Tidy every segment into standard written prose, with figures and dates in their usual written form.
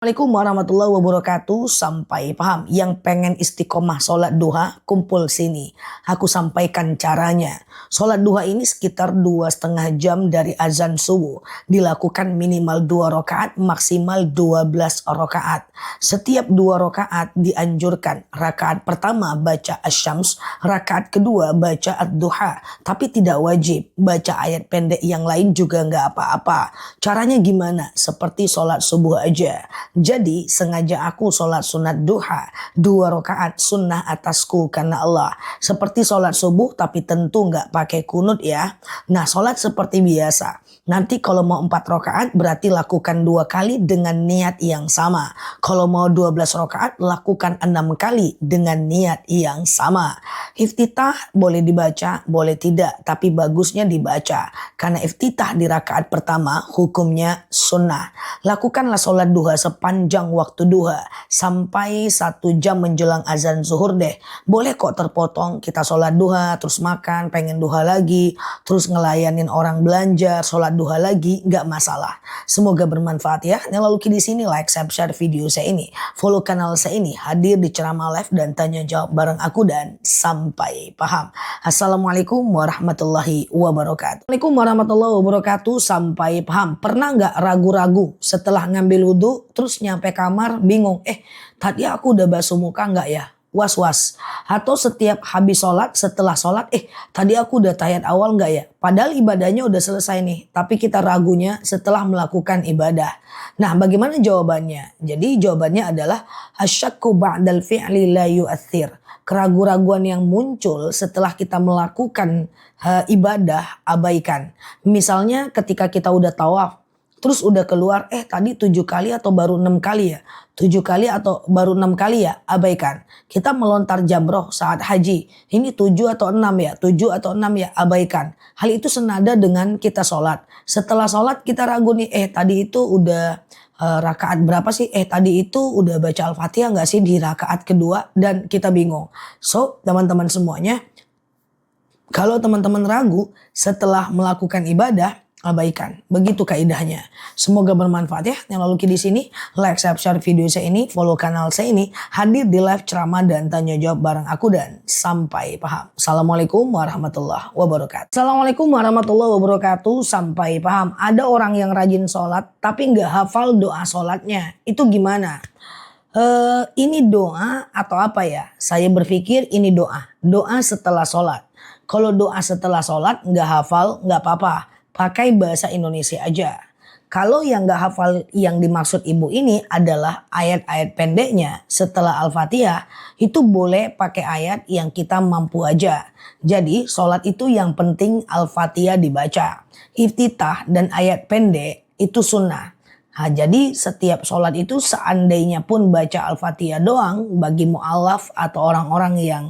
Assalamualaikum warahmatullahi wabarakatuh. Sampai paham. Yang pengen istiqomah sholat duha, kumpul sini. Aku sampaikan caranya. Sholat duha ini sekitar 2,5 jam dari azan subuh. Dilakukan minimal 2 rakaat, maksimal 12 rakaat. Setiap 2 rakaat dianjurkan. Rakaat pertama baca asyams, rakaat kedua baca ad-duha. Tapi tidak wajib. Baca ayat pendek yang lain juga nggak apa-apa. Caranya gimana? Seperti sholat subuh aja. Jadi sengaja aku sholat sunat duha 2 rakaat sunnah atasku karena Allah. Seperti sholat subuh tapi tentu nggak pakai kunut ya. Nah sholat seperti biasa. Nanti kalau mau 4 rakaat berarti lakukan 2 kali dengan niat yang sama. Kalau mau 12 rakaat lakukan 6 kali dengan niat yang sama. Iftitah boleh dibaca, boleh tidak. Tapi bagusnya dibaca. Karena iftitah di rakaat pertama hukumnya sunnah. Lakukanlah sholat duha sepanjang waktu duha sampai 1 jam menjelang azan zuhur deh. Boleh kok terpotong kita sholat duha terus makan, pengen duha lagi, terus ngelayanin orang belanja, sholat duha lagi, nggak masalah. Semoga bermanfaat ya. Yang lalu di sini like, share video saya ini, follow kanal saya ini, hadir di ceramah live dan tanya jawab bareng aku dan sampai paham. Assalamualaikum warahmatullahi wabarakatuh. Assalamualaikum warahmatullahi wabarakatuh. Sampai paham. Pernah nggak ragu-ragu setelah ngambil wudhu terus nyampe kamar bingung, tadi aku udah basuh muka nggak ya? Was-was. Atau setiap habis sholat, setelah sholat, tadi aku udah tahiyat awal nggak ya? Padahal ibadahnya udah selesai nih, tapi kita ragunya setelah melakukan ibadah. Nah bagaimana jawabannya? Jadi jawabannya adalah asyakku ba'dal fi'li la yu'athir. Keraguan-raguan yang muncul setelah kita melakukan ibadah abaikan. Misalnya ketika kita udah tawaf, terus udah keluar, tadi 7 kali atau baru 6 kali ya? 7 kali atau baru 6 kali ya? Abaikan. Kita melontar jamroh saat haji. Ini 7 atau 6 ya? 7 atau 6 ya? Abaikan. Hal itu senada dengan kita sholat. Setelah sholat kita ragu nih, tadi itu udah rakaat berapa sih? Tadi itu udah baca Al-Fatihah nggak sih di rakaat kedua? Dan kita bingung. So, teman-teman semuanya, kalau teman-teman ragu setelah melakukan ibadah, abaikan. Begitu kaidahnya. Semoga bermanfaat ya. Yang lalu di sini like, share video saya ini, follow kanal saya ini, hadir di live ceramah dan tanya jawab bareng aku dan sampai paham. Assalamualaikum warahmatullahi wabarakatuh. Assalamualaikum warahmatullahi wabarakatuh. Sampai paham. Ada orang yang rajin sholat tapi nggak hafal doa sholatnya. Itu gimana? Ini doa atau apa ya? Saya berpikir ini doa. Doa setelah sholat. Kalau doa setelah sholat nggak hafal nggak apa-apa. Pakai bahasa Indonesia aja. Kalau yang gak hafal yang dimaksud ibu ini adalah ayat-ayat pendeknya setelah Al-Fatihah, itu boleh pakai ayat yang kita mampu aja. Jadi sholat itu yang penting Al-Fatihah dibaca. Iftitah dan ayat pendek itu sunnah. Nah, jadi setiap sholat itu seandainya pun baca Al-Fatihah doang bagi mu'alaf atau orang-orang yang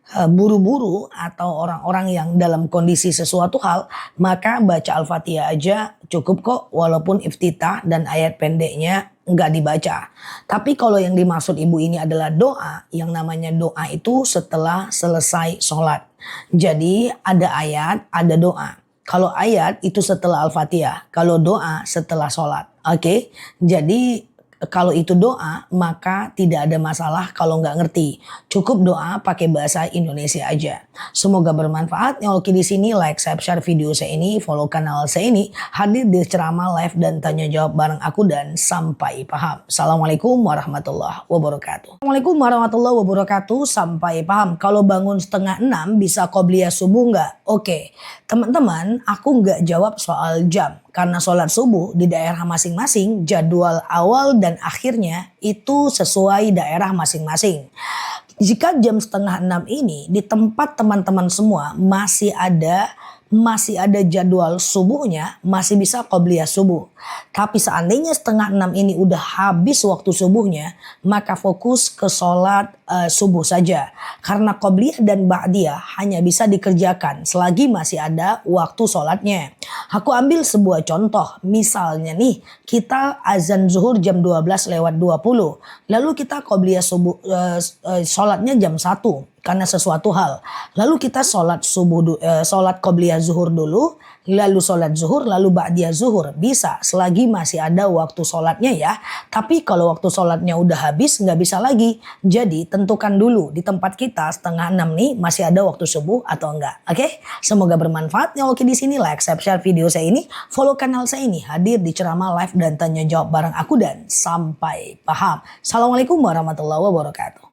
buru-buru atau orang-orang yang dalam kondisi sesuatu hal, maka baca Al-Fatihah aja cukup kok walaupun iftitah dan ayat pendeknya nggak dibaca. Tapi kalau yang dimaksud ibu ini adalah doa, yang namanya doa itu setelah selesai sholat. Jadi ada ayat, ada doa. Kalau ayat itu setelah Al-Fatihah, kalau doa setelah sholat. Oke, jadi kalau itu doa maka tidak ada masalah kalau nggak ngerti. Cukup doa pakai bahasa Indonesia aja. Semoga bermanfaat. Yang oke di sini like, share video saya ini, follow kanal saya ini, hadir di ceramah live dan tanya jawab bareng aku dan sampai paham. Assalamualaikum warahmatullahi wabarakatuh. Assalamualaikum warahmatullahi wabarakatuh. Sampai paham. Kalau bangun 5:30 bisa qobliyah subuh nggak? Oke, teman-teman, aku nggak jawab soal jam. Karena sholat subuh di daerah masing-masing jadwal awal dan akhirnya itu sesuai daerah masing-masing. Jika jam 5:30 ini di tempat teman-teman semua masih ada jadwal subuhnya, masih bisa qobliyah subuh. Tapi seandainya 5:30 ini udah habis waktu subuhnya, maka fokus ke sholat subuh saja. Karena qobliyah dan ba'diyah hanya bisa dikerjakan selagi masih ada waktu sholatnya. Aku ambil sebuah contoh, misalnya nih kita azan zuhur jam 12:20, lalu kita qobliyah subuh sholatnya jam 1. karena sesuatu hal. Lalu kita sholat sholat qobliyah zuhur dulu, lalu sholat zuhur, lalu ba'diyah zuhur. Bisa selagi masih ada waktu sholatnya ya. Tapi kalau waktu sholatnya udah habis nggak bisa lagi. Jadi tentukan dulu di tempat kita 5:30 nih masih ada waktu subuh atau enggak. Oke? Semoga bermanfaat. Ya oke, di sini like, subscribe video saya ini, follow kanal saya ini, hadir di ceramah live dan tanya jawab bareng aku dan sampai paham. Assalamualaikum warahmatullahi wabarakatuh.